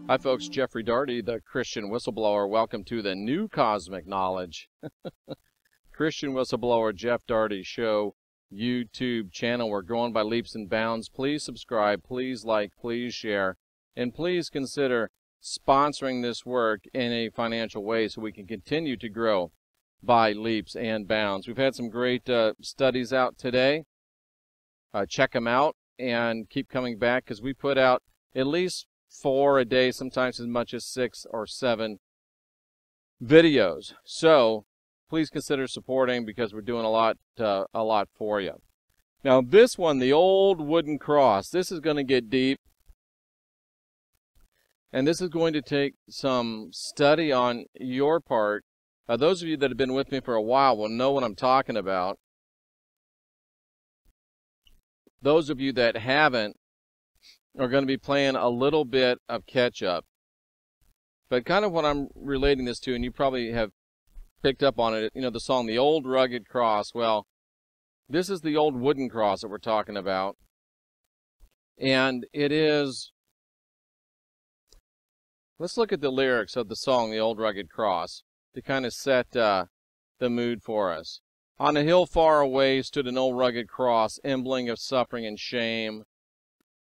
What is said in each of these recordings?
Hi folks, Jeffrey Daugherty, the Christian Whistleblower. Welcome to the new cosmic knowledge. Christian Whistleblower, Jeff Daugherty Show YouTube channel. We're growing by leaps and bounds. Please subscribe, please like, please share, and please consider sponsoring this work in a financial way so we can continue to grow by leaps and bounds. We've had some great studies out today. Check them out and keep coming back because we put out at least 4 a day, sometimes as much as 6 or 7 videos. So please consider supporting because we're doing a lot for you. Now this one, the old wooden cross, this is going to get deep. And this is going to take some study on your part. Those of you that have been with me for a while will know what I'm talking about. Those of you that haven't are going to be playing a little bit of catch-up. But kind of what I'm relating this to, and you probably have picked up on it, you know, the song, The Old Rugged Cross. Well, this is the old wooden cross that we're talking about. And it is, let's look at the lyrics of the song, The Old Rugged Cross, to kind of set the mood for us. On a hill far away stood an old rugged cross, emblem of suffering and shame.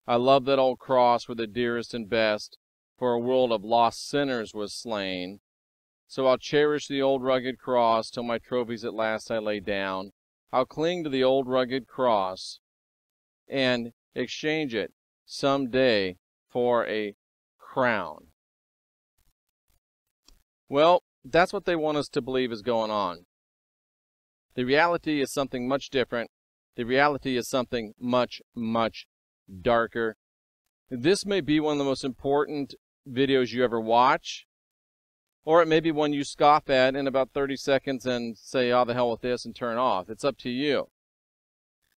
I love that old cross where the dearest and best for a world of lost sinners was slain. So I'll cherish the old rugged cross till my trophies at last I lay down. I'll cling to the old rugged cross and exchange it someday for a crown. Well, that's what they want us to believe is going on. The reality is something much different. The reality is something much, much darker. This may be one of the most important videos you ever watch, or it may be one you scoff at in about 30 seconds and say, oh, the hell with this, and turn off. It's up to you.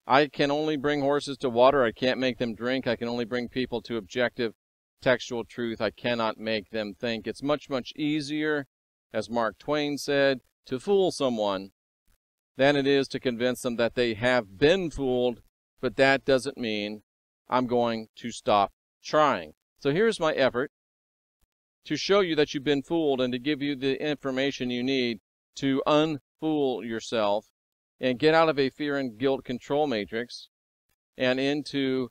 I can only bring horses to water. I can't make them drink. I can only bring people to objective textual truth. I cannot make them think. It's much, much easier, as Mark Twain said, to fool someone than it is to convince them that they have been fooled, but that doesn't mean I'm going to stop trying. So here's my effort to show you that you've been fooled and to give you the information you need to unfool yourself and get out of a fear and guilt control matrix and into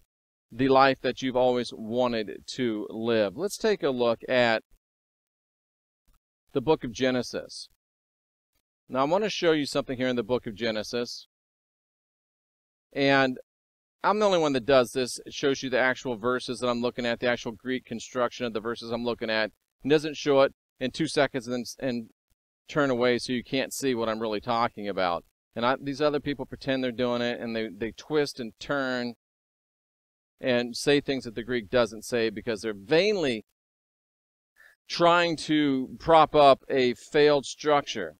the life that you've always wanted to live. Let's take a look at the book of Genesis. Now I want to show you something here in the book of Genesis, and I'm the only one that does this. It shows you the actual verses that I'm looking at, the actual Greek construction of the verses I'm looking at. It doesn't show it in 2 seconds and turn away so you can't see what I'm really talking about. And these other people pretend they're doing it, and they twist and turn and say things that the Greek doesn't say because they're vainly trying to prop up a failed structure.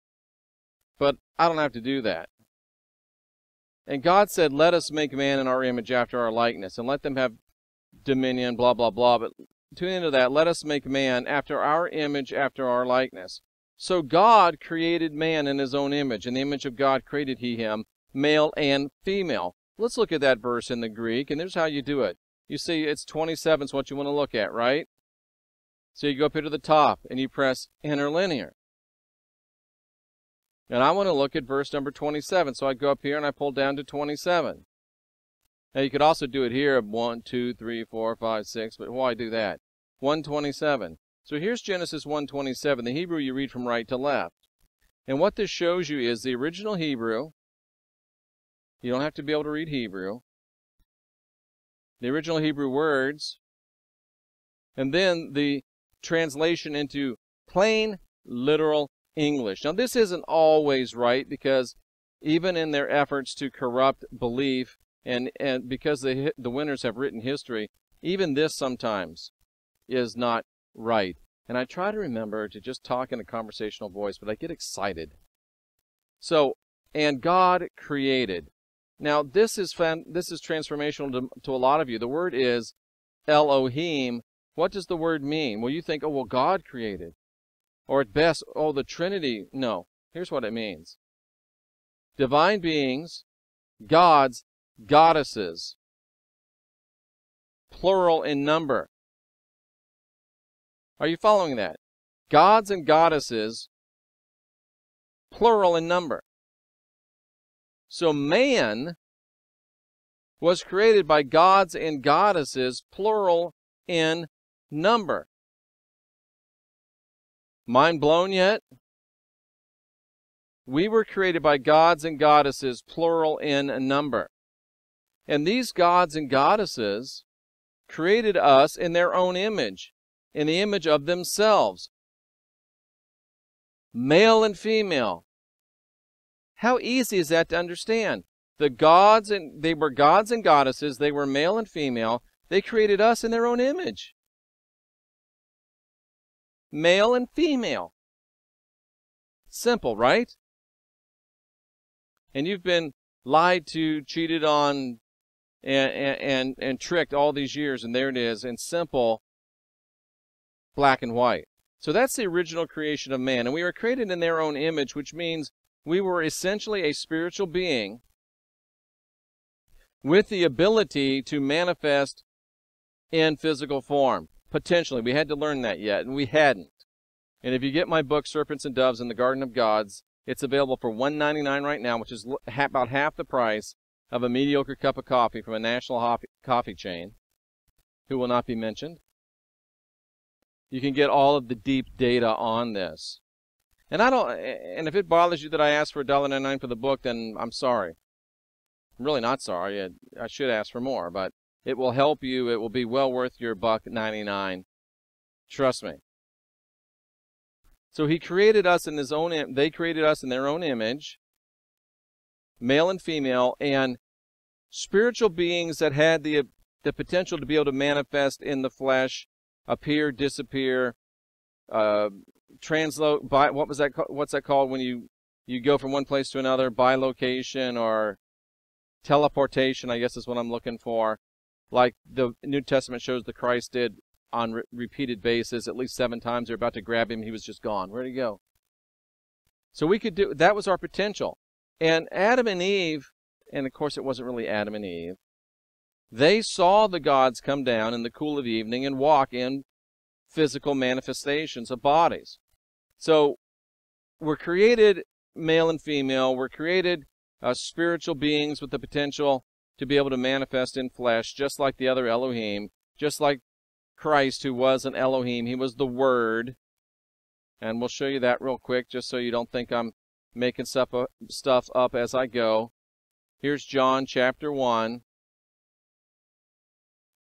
But I don't have to do that. And God said, let us make man in our image after our likeness, and let them have dominion, blah, blah, blah. But to the end of that, let us make man after our image, after our likeness. So God created man in his own image. In the image of God created he him, male and female. Let's look at that verse in the Greek, and here's how you do it. You see, it's 27 is what you want to look at, right? So you go up here to the top, and you press interlinear. And I want to look at verse number 27. So I go up here and I pull down to 27. Now you could also do it here, 1, 2, 3, 4, 5, 6. But why do that? 127. So here's Genesis 1:27. The Hebrew you read from right to left. And what this shows you is the original Hebrew. You don't have to be able to read Hebrew. The original Hebrew words. And then the translation into plain, literal English. Now this isn't always right because even in their efforts to corrupt belief and because the winners have written history, even this sometimes is not right. And I try to remember to just talk in a conversational voice, but I get excited. So, and God created. Now this is transformational to a lot of you. The word is Elohim. What does the word mean? Well, you think, oh, well, God created. Or at best, oh, the Trinity. No, here's what it means. Divine beings, gods, goddesses, plural in number. Are you following that? Gods and goddesses, plural in number. So man was created by gods and goddesses, plural in number. Mind blown yet? We were created by gods and goddesses, plural in number. And these gods and goddesses created us in their own image, in the image of themselves. Male and female. How easy is that to understand? They were gods and goddesses, they were male and female, they created us in their own image. Male and female. Simple, right? And you've been lied to, cheated on, and tricked all these years, and there it is, in simple black and white. So that's the original creation of man, and we were created in their own image, which means we were essentially a spiritual being with the ability to manifest in physical form. Potentially. We had to learn that yet, and we hadn't. And if you get my book, Serpents and Doves in the Garden of Gods, it's available for $1.99 right now, which is about half the price of a mediocre cup of coffee from a national coffee chain, who will not be mentioned. You can get all of the deep data on this. And if it bothers you that I asked for $1.99 for the book, then I'm sorry. I'm really not sorry. I should ask for more, but it will help you. It will be well worth your $1.99. Trust me. So he created us in his own. They created us in their own image, male and female, and spiritual beings that had the potential to be able to manifest in the flesh, appear, disappear, translate. What's that called when you go from one place to another? Bilocation or teleportation, I guess is what I'm looking for. Like the New Testament shows the Christ did on repeated basis, at least 7 times. They're about to grab him. He was just gone. Where'd he go? So we could do, that was our potential. And Adam and Eve, and of course it wasn't really Adam and Eve, they saw the gods come down in the cool of evening and walk in physical manifestations of bodies. So we're created male and female. We're created spiritual beings with the potential to be able to manifest in flesh, just like the other Elohim, just like Christ, who was an Elohim. He was the Word. And we'll show you that real quick, just so you don't think I'm making stuff up as I go. Here's John chapter 1.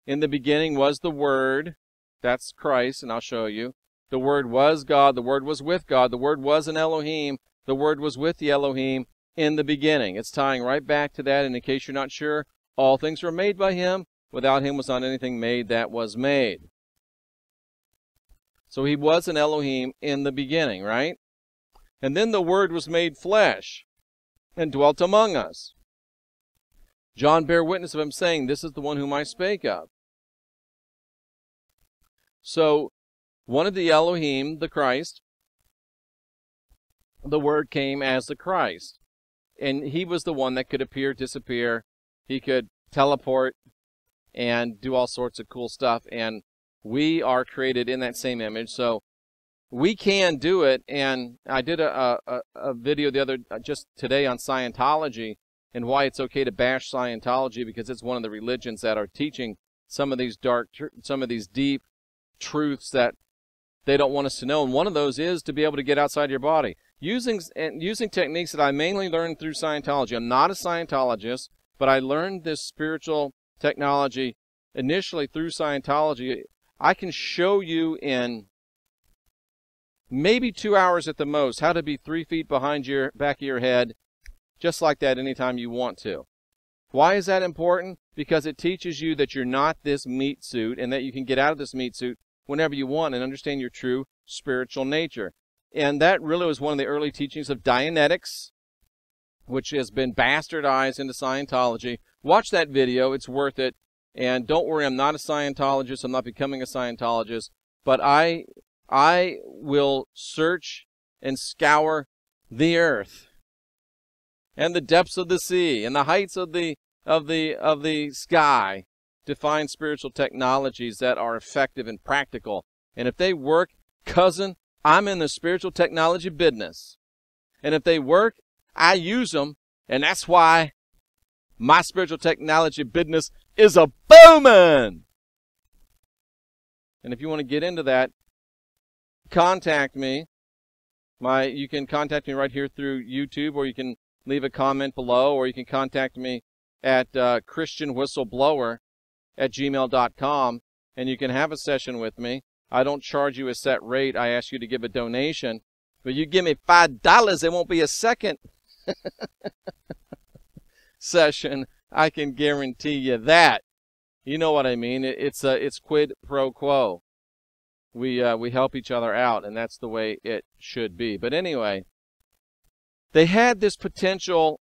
In the beginning was the Word. That's Christ, and I'll show you. The Word was God. The Word was with God. The Word was an Elohim. The Word was with the Elohim in the beginning. It's tying right back to that, and in case you're not sure, all things were made by him. Without him was not anything made that was made. So he was an Elohim in the beginning, right? And then the Word was made flesh and dwelt among us. John bare witness of him, saying, "This is the one whom I spake of." So one of the Elohim, the Christ, the Word came as the Christ. And he was the one that could appear, disappear. He could teleport and do all sorts of cool stuff. And we are created in that same image. So we can do it. And I did a video just today on Scientology and why it's okay to bash Scientology, because it's one of the religions that are teaching some of these deep truths that they don't want us to know. And one of those is to be able to get outside your body. Using techniques that I mainly learned through Scientology. I'm not a Scientologist, but I learned this spiritual technology initially through Scientology. I can show you in maybe 2 hours at the most how to be 3 feet behind your back of your head, just like that, anytime you want to. Why is that important? Because it teaches you that you're not this meat suit, and that you can get out of this meat suit whenever you want and understand your true spiritual nature. And that really was one of the early teachings of Dianetics, which has been bastardized into Scientology. Watch that video. It's worth it. And don't worry, I'm not a Scientologist. I'm not becoming a Scientologist. But I will search and scour the earth and the depths of the sea and the heights of the sky to find spiritual technologies that are effective and practical And if they work, cousin, I'm in the spiritual technology business. And if they work, I use them. And that's why my spiritual technology business is a booming. And if you want to get into that, contact me. You can contact me right here through YouTube, or you can leave a comment below, or you can contact me at christianwhistleblower@gmail.com, and you can have a session with me. I don't charge you a set rate. I ask you to give a donation. But you give me $5, it won't be a second session. I can guarantee you that. You know what I mean. It's quid pro quo. We help each other out, and that's the way it should be. But anyway, they had this potential,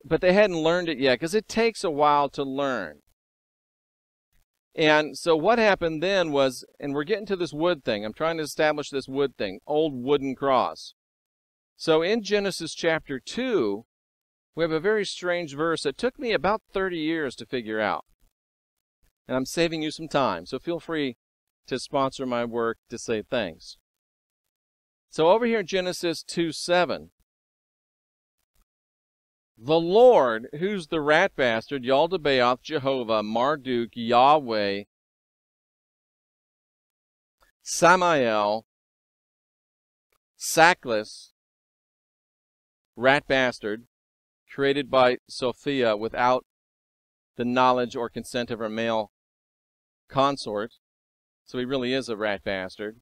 but they hadn't learned it yet, because it takes a while to learn. And so what happened then was, and we're getting to this wood thing. I'm trying to establish this wood thing, old wooden cross. So in Genesis chapter 2, we have a very strange verse that took me about 30 years to figure out. And I'm saving you some time, so feel free to sponsor my work to say thanks. So over here in Genesis 2:7, the Lord, who's the rat bastard, Yaldabaoth, Jehovah, Marduk, Yahweh, Samael, Sackless, rat bastard, created by Sophia without the knowledge or consent of her male consort. So he really is a rat bastard.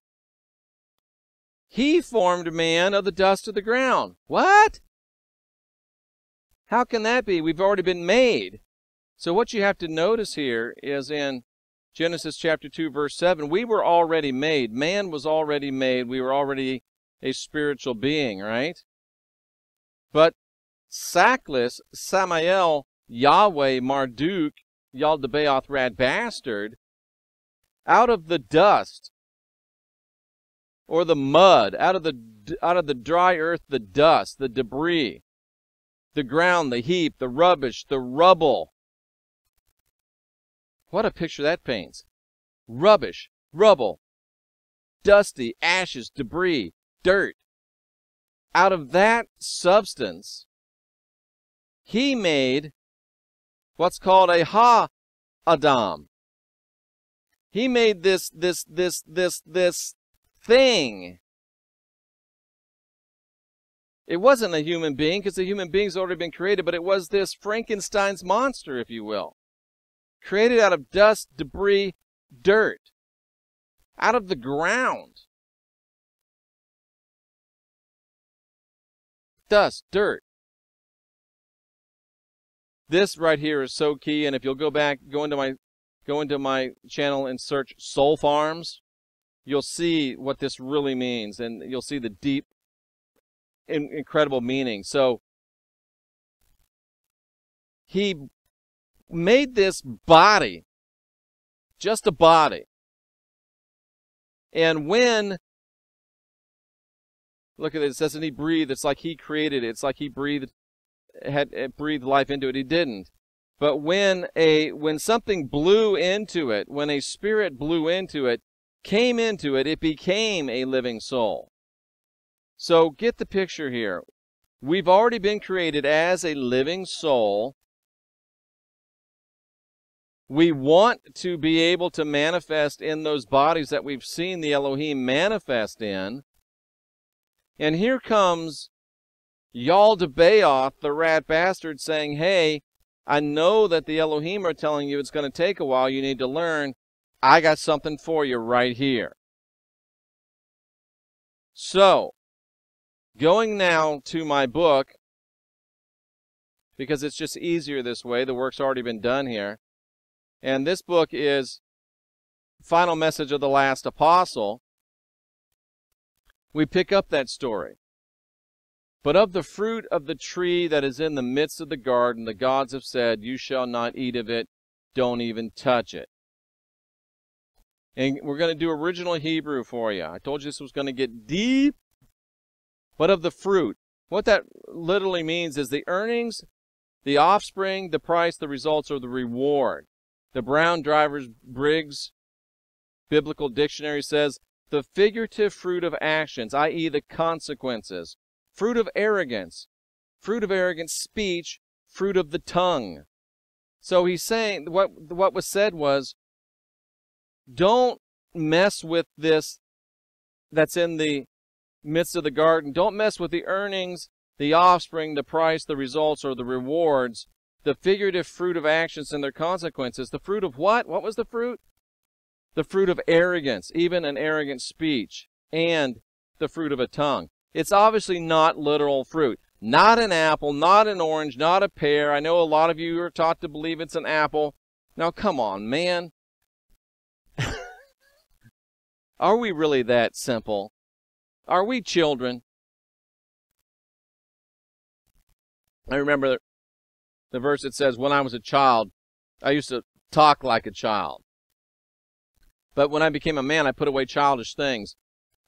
He formed man of the dust of the ground. What? How can that be? We've already been made. So what you have to notice here is in Genesis chapter 2, verse 7, we were already made. Man was already made. We were already a spiritual being, right? But Sackless, Samael, Yahweh, Marduk, Yaldabaoth, rat bastard, out of the dust or the mud, out of the dry earth, the dust, the debris, the ground, the heap, the rubbish, the rubble. What a picture that paints. Rubbish, rubble, dusty, ashes, debris, dirt. Out of that substance, he made what's called a ha-adam. He made this thing. It wasn't a human being, because the human being's already been created, but it was this Frankenstein's monster, if you will. Created out of dust, debris, dirt. Out of the ground. Dust, dirt. This right here is so key, and if you'll go into my channel and search soul farms, you'll see what this really means, and you'll see the deep, incredible meaning. So he made this body, just a body. And when, look at it, it says, and he breathed. It's like he created it. It's like he had breathed life into it. He didn't. But when something blew into it, when a spirit blew into it, came into it, it became a living soul. So get the picture here. We've already been created as a living soul. We want to be able to manifest in those bodies that we've seen the Elohim manifest in. And here comes Yaldabaoth, the rat bastard, saying, hey, I know that the Elohim are telling you it's going to take a while. You need to learn. I got something for you right here. So, going now to my book, because it's just easier this way. The work's already been done here. And this book is Final Message of the Last Apostle. We pick up that story. But of the fruit of the tree that is in the midst of the garden, the gods have said, you shall not eat of it, don't even touch it. And we're going to do original Hebrew for you. I told you this was going to get deep. But of the fruit, what that literally means is the earnings, the offspring, the price, the results, or the reward. The Brown Drivers Briggs Biblical Dictionary says, the figurative fruit of actions, i.e. the consequences. Fruit of arrogant speech, fruit of the tongue. So he's saying, what was said was, don't mess with this that's in the midst of the garden. Don't mess with the earnings, the offspring, the price, the results, or the rewards. The figurative fruit of actions and their consequences. The fruit of what? What was the fruit? The fruit of arrogance, even an arrogant speech, and the fruit of a tongue. It's obviously not literal fruit. Not an apple, not an orange, not a pear. I know a lot of you are taught to believe it's an apple. Now, come on, man. Are we really that simple? Are we children? I remember the verse that says, when I was a child, I used to talk like a child. But when I became a man, I put away childish things.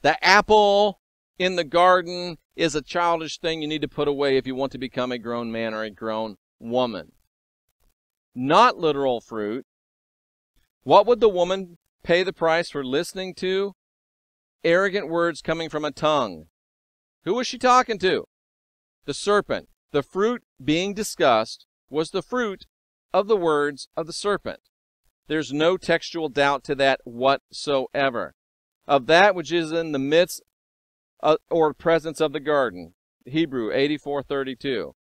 The apple in the garden is a childish thing you need to put away if you want to become a grown man or a grown woman. Not literal fruit. What would the woman pay the price for listening to? Arrogant words coming from a tongue. Who was she talking to? The serpent. The fruit being discussed was the fruit of the words of the serpent. There's no textual doubt to that whatsoever. Of that which is in the midst or presence of the garden. Hebrew 84:32.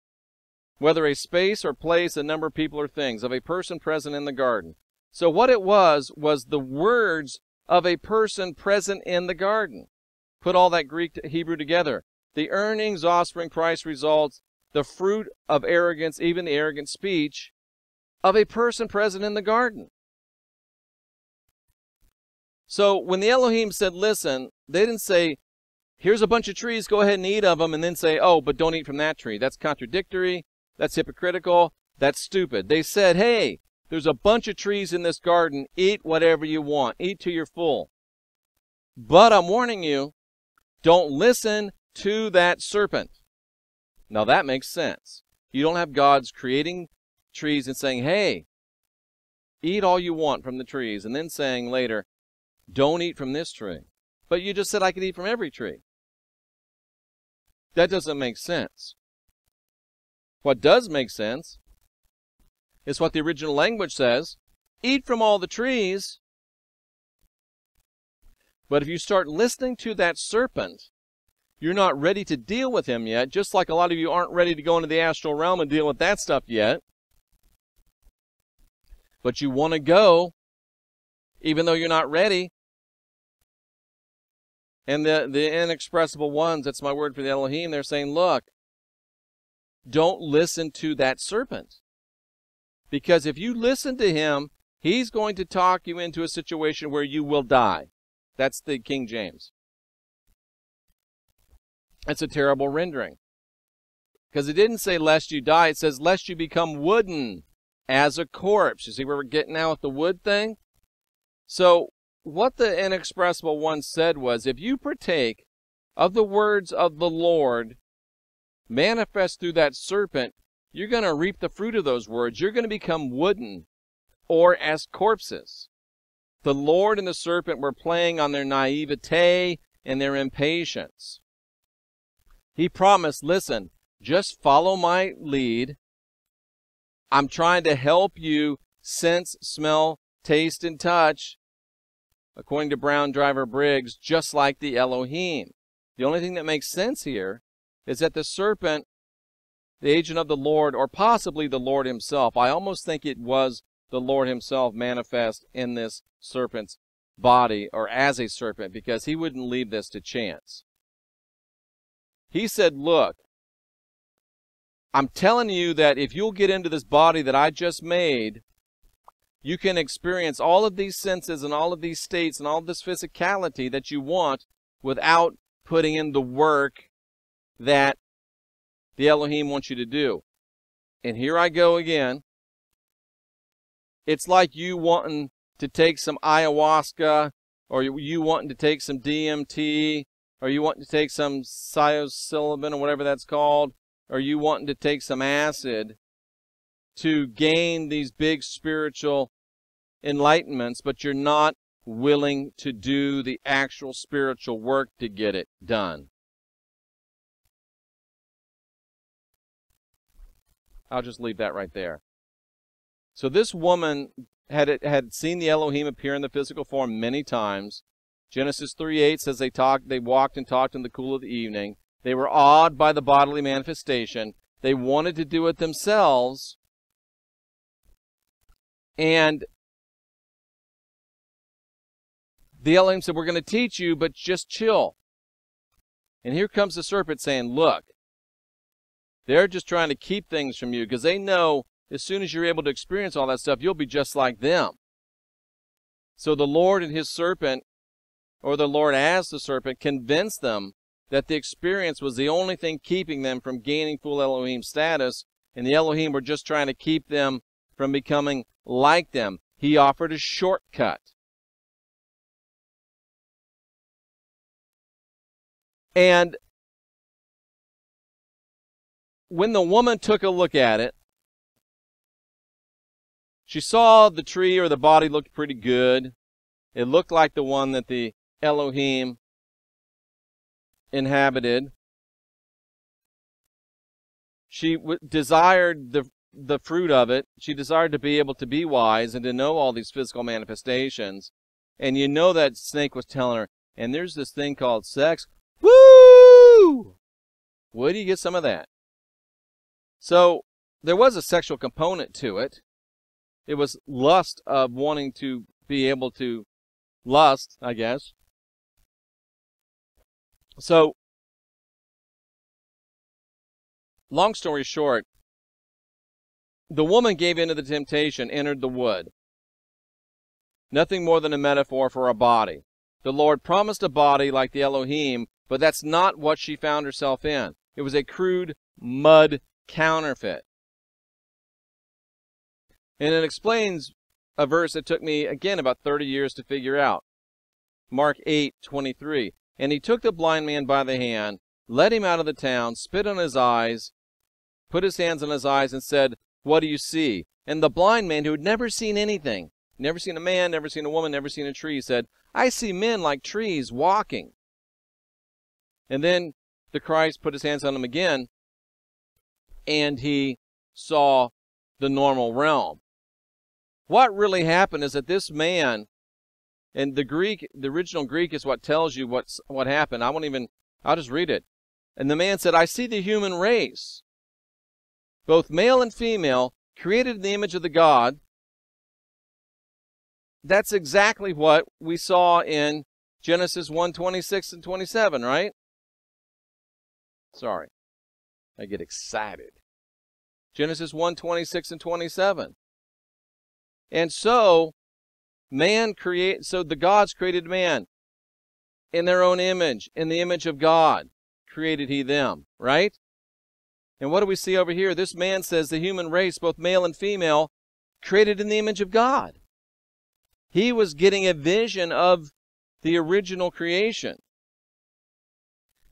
Whether a space or place, a number of people or things, of a person present in the garden. So what it was the words of a person present in the garden. Put all that Greek to Hebrew together. The earnings, offspring, price, results, the fruit of arrogance, even the arrogant speech of a person present in the garden. So when the Elohim said, listen, they didn't say, here's a bunch of trees, go ahead and eat of them, and then say, oh, but don't eat from that tree. That's contradictory, that's hypocritical, that's stupid. They said, hey, there's a bunch of trees in this garden, eat whatever you want, eat till you're full. But I'm warning you, don't listen to that serpent. Now that makes sense. You don't have gods creating trees and saying, hey, eat all you want from the trees, and then saying later, don't eat from this tree. But you just said I could eat from every tree. That doesn't make sense. What does make sense is what the original language says. Eat from all the trees. But if you start listening to that serpent, you're not ready to deal with him yet, just like a lot of you aren't ready to go into the astral realm and deal with that stuff yet. But you want to go, even though you're not ready. And the inexpressible ones, that's my word for the Elohim, they're saying, look, don't listen to that serpent. Because if you listen to him, he's going to talk you into a situation where you will die. That's the King James. It's a terrible rendering. Because it didn't say lest you die, it says lest you become wooden as a corpse. You see where we're getting now with the wood thing? So what the inexpressible one said was, if you partake of the words of the Lord manifest through that serpent, you're going to reap the fruit of those words. You're going to become wooden or as corpses. The Lord and the serpent were playing on their naivete and their impatience. He promised, listen, just follow my lead. I'm trying to help you sense, smell, taste, and touch, according to Brown Driver Briggs, just like the Elohim. The only thing that makes sense here is that the serpent, the agent of the Lord, or possibly the Lord himself, I almost think it was the Lord himself manifest in this serpent's body, or as a serpent, because he wouldn't leave this to chance. He said, look, I'm telling you that if you'll get into this body that I just made, you can experience all of these senses and all of these states and all this physicality that you want without putting in the work that the Elohim wants you to do. And here I go again. It's like you wanting to take some ayahuasca, or you wanting to take some DMT, or you wanting to take some psilocybin or whatever that's called, or you wanting to take some acid to gain these big spiritual enlightenments, but you're not willing to do the actual spiritual work to get it done. I'll just leave that right there. So this woman had seen the Elohim appear in the physical form many times. Genesis 3:8 says they walked and talked in the cool of the evening. They were awed by the bodily manifestation. They wanted to do it themselves. And the Elohim said, we're going to teach you, but just chill. And here comes the serpent saying, look, they're just trying to keep things from you because they know as soon as you're able to experience all that stuff, you'll be just like them. So the Lord and his serpent, or the Lord as the serpent, convinced them that the experience was the only thing keeping them from gaining full Elohim status, and the Elohim were just trying to keep them from becoming like them. He offered a shortcut. And when the woman took a look at it, she saw the tree or the body looked pretty good. It looked like the one that the Elohim inhabited. She desired the fruit of it. She desired to be able to be wise and to know all these physical manifestations. And you know that snake was telling her, and there's this thing called sex. Woo! Where do you get some of that? So there was a sexual component to it. It was lust of wanting to be able to lust, I guess. So, long story short, the woman gave in to the temptation, entered the wood. Nothing more than a metaphor for a body. The Lord promised a body like the Elohim, but that's not what she found herself in. It was a crude mud counterfeit. And it explains a verse that took me, again, about 30 years to figure out. Mark 8:23. And he took the blind man by the hand, led him out of the town, spit on his eyes, put his hands on his eyes, and said, what do you see? And the blind man, who had never seen anything, never seen a man, never seen a woman, never seen a tree, said, I see men like trees walking. And then the Christ put his hands on him again, and he saw the normal realm. What really happened is that this man, and the original Greek is what tells you what happened. I'll just read it. And the man said, I see the human race, both male and female, created in the image of the God. That's exactly what we saw in Genesis 1:26 and 27, right? Sorry, I get excited. Genesis 1:26 and 27. And so the gods created man in their own image, in the image of God created he them, right? And what do we see over here? This man says the human race, both male and female, created in the image of God. He was getting a vision of the original creation.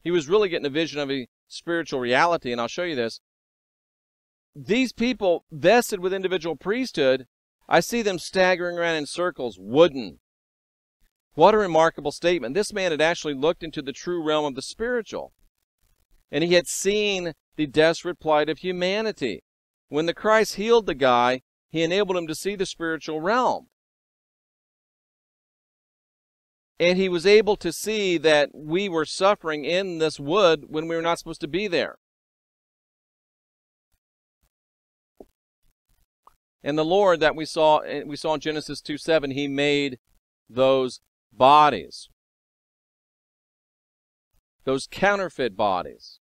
He was really getting a vision of a spiritual reality, and I'll show you this. These people vested with individual priesthood, I see them staggering around in circles, wooden. What a remarkable statement. This man had actually looked into the true realm of the spiritual, and he had seen the desperate plight of humanity. When the Christ healed the guy, he enabled him to see the spiritual realm. And he was able to see that we were suffering in this wood when we were not supposed to be there. And the Lord that we saw in Genesis 2:7, he made those bodies, those counterfeit bodies.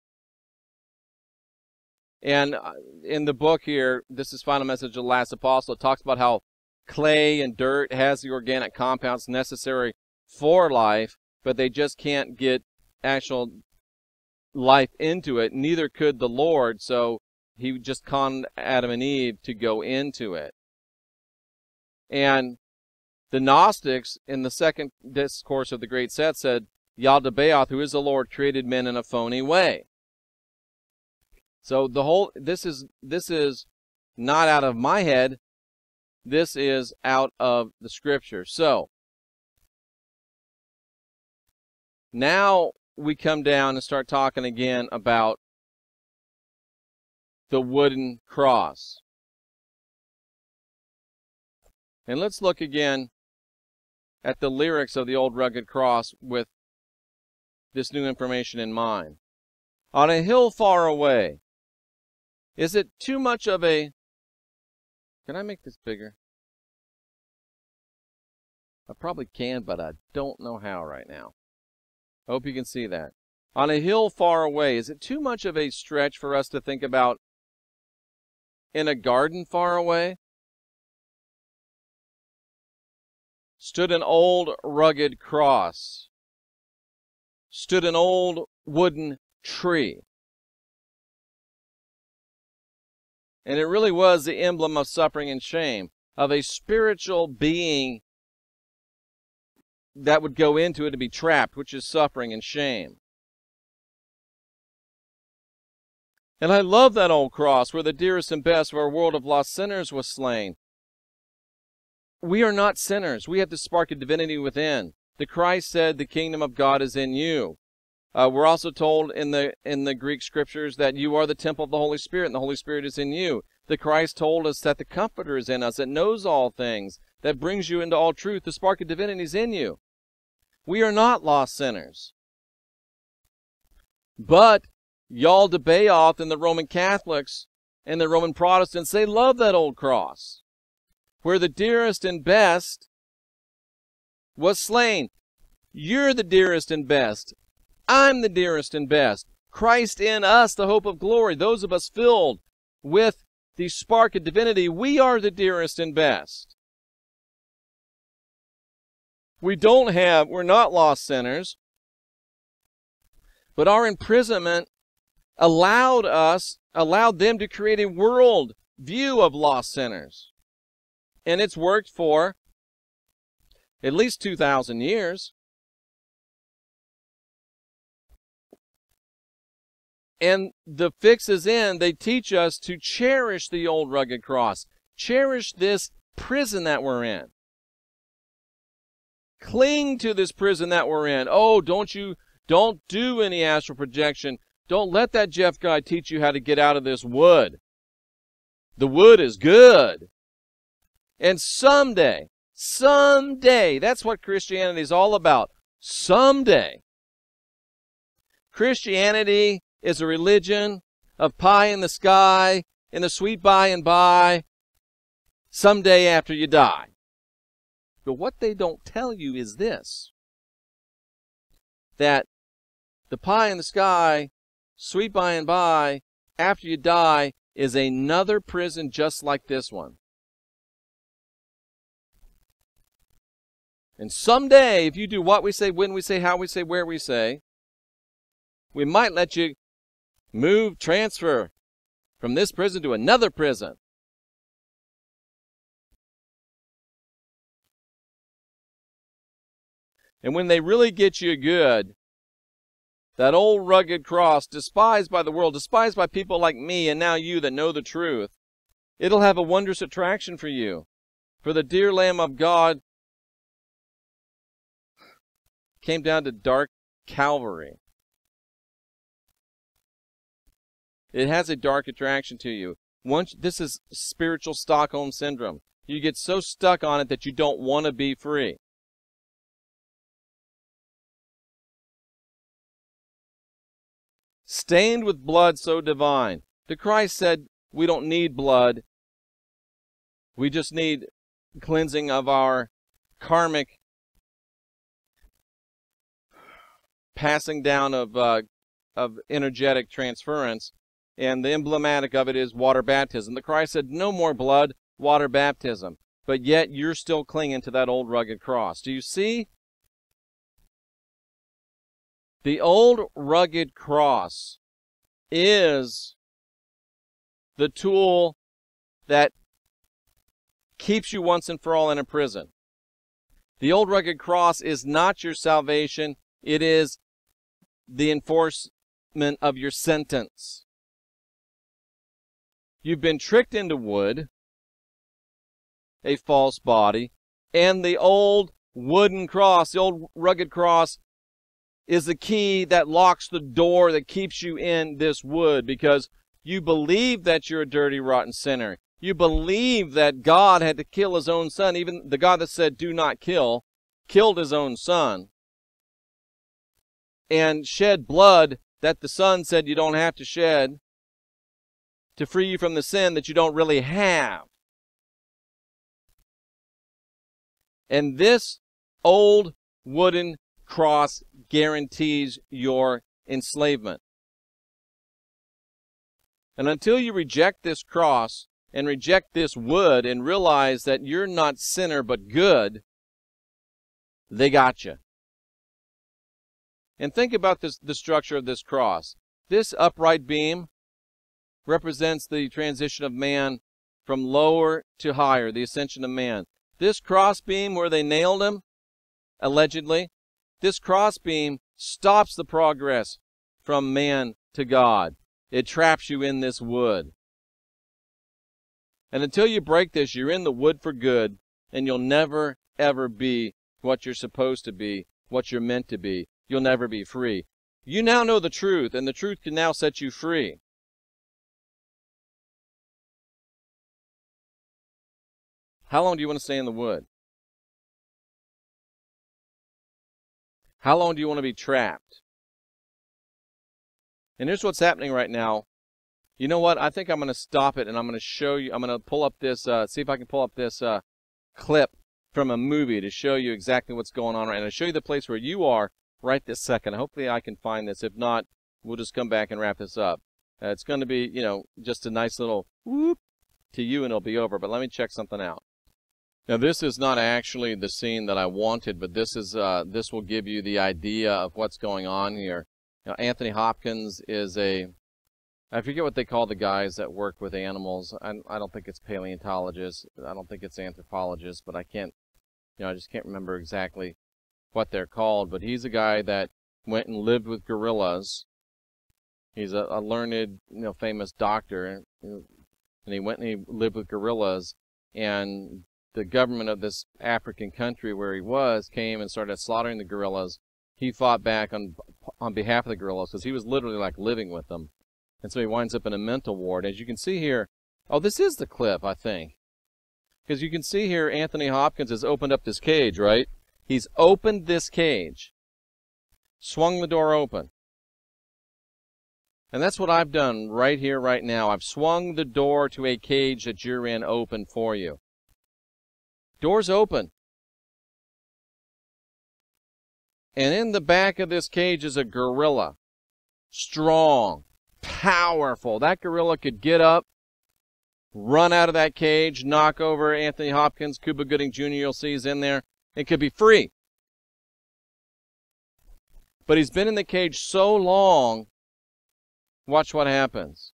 And in the book here, this is Final Message of the Last Apostle, it talks about how clay and dirt has the organic compounds necessary for life, but they just can't get actual life into it. Neither could the Lord, so he just conned Adam and Eve to go into it. And the Gnostics, in the second discourse of the Great Set, said, Yaldabaoth, who is the Lord, created men in a phony way. So this is not out of my head. This is out of the Scripture. So Now we come down and start talking again about the wooden cross. And let's look again at the lyrics of the old rugged cross with this new information in mind. On a hill far away. Is it too much of a... Can I make this bigger? I probably can, but I don't know how right now. I hope you can see that. On a hill far away. Is it too much of a stretch for us to think about in a garden far away? Stood an old rugged cross. Stood an old wooden tree. And it really was the emblem of suffering and shame, of a spiritual being that would go into it to be trapped, which is suffering and shame. And I love that old cross where the dearest and best of our world of lost sinners was slain. We are not sinners. We have the spark of divinity within. The Christ said, the kingdom of God is in you. We're also told in the Greek scriptures that you are the temple of the Holy Spirit, and the Holy Spirit is in you. The Christ told us that the Comforter is in us, that knows all things, that brings you into all truth. The spark of divinity is in you. We are not lost sinners. But y'all Debayoth and the Roman Catholics and the Roman Protestants, they love that old cross, where the dearest and best was slain. You're the dearest and best. I'm the dearest and best. Christ in us, the hope of glory. Those of us filled with the spark of divinity, we are the dearest and best. We're not lost sinners, but our imprisonment allowed them to create a world view of lost sinners. And it's worked for at least 2,000 years. And the fix is in, they teach us to cherish the old rugged cross. Cherish this prison that we're in. Cling to this prison that we're in. Oh, don't do any astral projection. Don't let that Jeff guy teach you how to get out of this wood. The wood is good. And someday, that's what Christianity is all about. Someday. Christianity is a religion of pie in the sky, in the sweet by and by, someday after you die. But what they don't tell you is this, that the pie in the sky, sweet by and by, after you die, is another prison just like this one. And someday, if you do what we say, when we say, how we say, where we say, we might let you transfer from this prison to another prison. And when they really get you good, that old rugged cross, despised by the world, despised by people like me and now you that know the truth, it'll have a wondrous attraction for you. For the dear Lamb of God came down to dark Calvary. It has a dark attraction to you. This is spiritual Stockholm Syndrome. You get so stuck on it that you don't want to be free. Stained with blood so divine. The Christ said we don't need blood. We just need cleansing of our karmic passing down of energetic transference. And the emblematic of it is water baptism. The Christ said, no more blood, water baptism. But yet you're still clinging to that old rugged cross. Do you see? The old rugged cross is the tool that keeps you once and for all in a prison. The old rugged cross is not your salvation. It is the enforcement of your sentence. You've been tricked into wood, a false body, and the old wooden cross, the old rugged cross, is the key that locks the door that keeps you in this wood, because you believe that you're a dirty, rotten sinner. You believe that God had to kill his own son. Even the God that said, do not kill, killed his own son and shed blood that the son said you don't have to shed to free you from the sin that you don't really have. And this old wooden cross guarantees your enslavement. And until you reject this cross and reject this wood and realize that you're not sinner but good, they got you. And think about the structure of this cross. This upright beam represents the transition of man from lower to higher, the ascension of man. This cross beam where they nailed him, allegedly, this cross beam stops the progress from man to God. It traps you in this wood. And until you break this, you're in the wood for good, and you'll never, ever be what you're supposed to be, what you're meant to be. You'll never be free. You now know the truth, and the truth can now set you free. How long do you want to stay in the wood? How long do you want to be trapped? And here's what's happening right now. You know what? I think I'm going to stop it, and I'm going to show you. I'm going to pull up this, see if I can pull up this clip from a movie to show you exactly what's going on right now. I'll show you the place where you are right this second. Hopefully I can find this. If not, we'll just come back and wrap this up. It's going to be, you know, just a nice little whoop to you, and it'll be over. But let me check something out. Now, this is not actually the scene that I wanted, but this is this will give you the idea of what's going on here. Now, Anthony Hopkins is I forget what they call the guys that work with animals. I don't think it's paleontologists. I don't think it's anthropologists, but I just can't remember exactly what they're called. But he's a guy that went and lived with gorillas. He's a learned, famous doctor, and he went and he lived with gorillas, and the government of this African country where he was came and started slaughtering the gorillas. He fought back on behalf of the gorillas because he was literally like living with them. And so he winds up in a mental ward. As you can see here, oh, this is the clip, I think. Because you can see here Anthony Hopkins has opened up this cage, right? He's opened this cage, swung the door open. And that's what I've done right here, right now. I've swung the door to a cage that you're in open for you. Door's open. And in the back of this cage is a gorilla. Strong, powerful. That gorilla could get up, run out of that cage, knock over Anthony Hopkins, Cuba Gooding Jr., you'll see he's in there. It could be free. But he's been in the cage so long, watch what happens.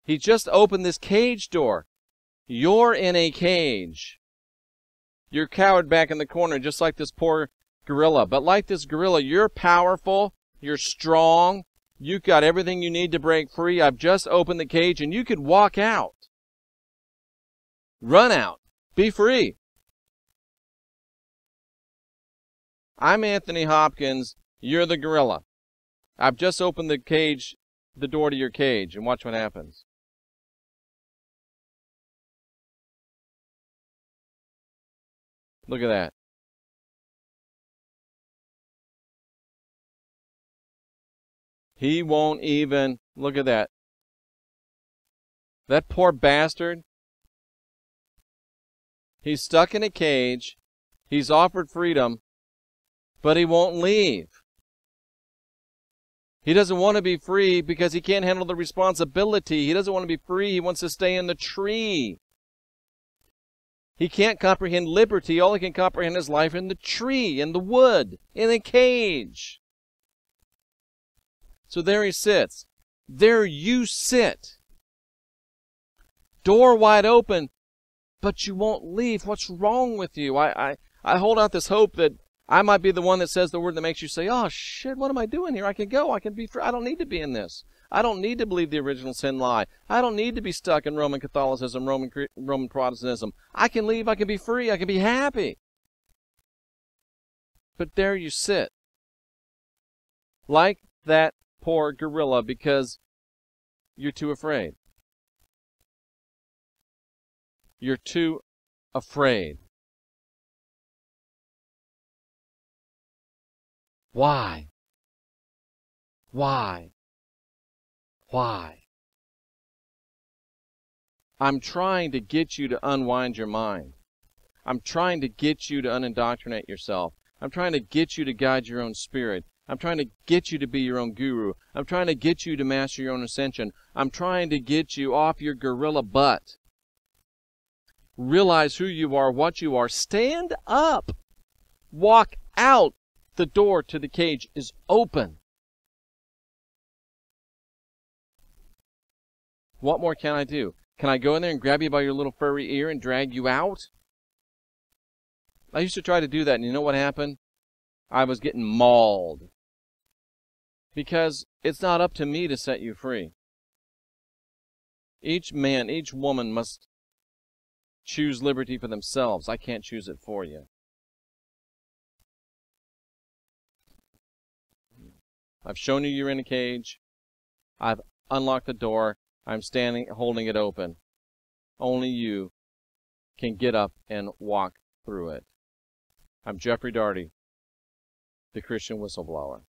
He just opened this cage door. You're in a cage. You're cowered back in the corner just like this poor gorilla. But like this gorilla, you're powerful, you're strong, you've got everything you need to break free. I've just opened the cage and you could walk out. Run out. Be free. I'm Anthony Hopkins. You're the gorilla. I've just opened the cage, the door to your cage, and watch what happens. Look at that. He won't even, look at that. That poor bastard. He's stuck in a cage. He's offered freedom, but he won't leave. He doesn't want to be free because he can't handle the responsibility. He doesn't want to be free. He wants to stay in the tree. He can't comprehend liberty. All he can comprehend is life in the tree, in the wood, in a cage. So there he sits. There you sit. Door wide open, but you won't leave. What's wrong with you? I hold out this hope that I might be the one that says the word that makes you say, oh, shit, what am I doing here? I can go. I can be free. I don't need to be in this. I don't need to believe the original sin lie. I don't need to be stuck in Roman Catholicism, Roman Protestantism. I can leave. I can be free. I can be happy. But there you sit. like that poor gorilla, because you're too afraid. You're too afraid. Why? Why? Why? I'm trying to get you to unwind your mind. I'm trying to get you to unindoctrinate yourself. I'm trying to get you to guide your own spirit. I'm trying to get you to be your own guru. I'm trying to get you to master your own ascension. I'm trying to get you off your gorilla butt. Realize who you are, what you are. Stand up. Walk out. The door to the cage is open. What more can I do? Can I go in there and grab you by your little furry ear and drag you out? I used to try to do that, and you know what happened? I was getting mauled. Because it's not up to me to set you free. Each man, each woman must choose liberty for themselves. I can't choose it for you. I've shown you you're in a cage. I've unlocked the door. I'm standing, holding it open. Only you can get up and walk through it. I'm Jeffrey Daugherty, the Christian Whistleblower.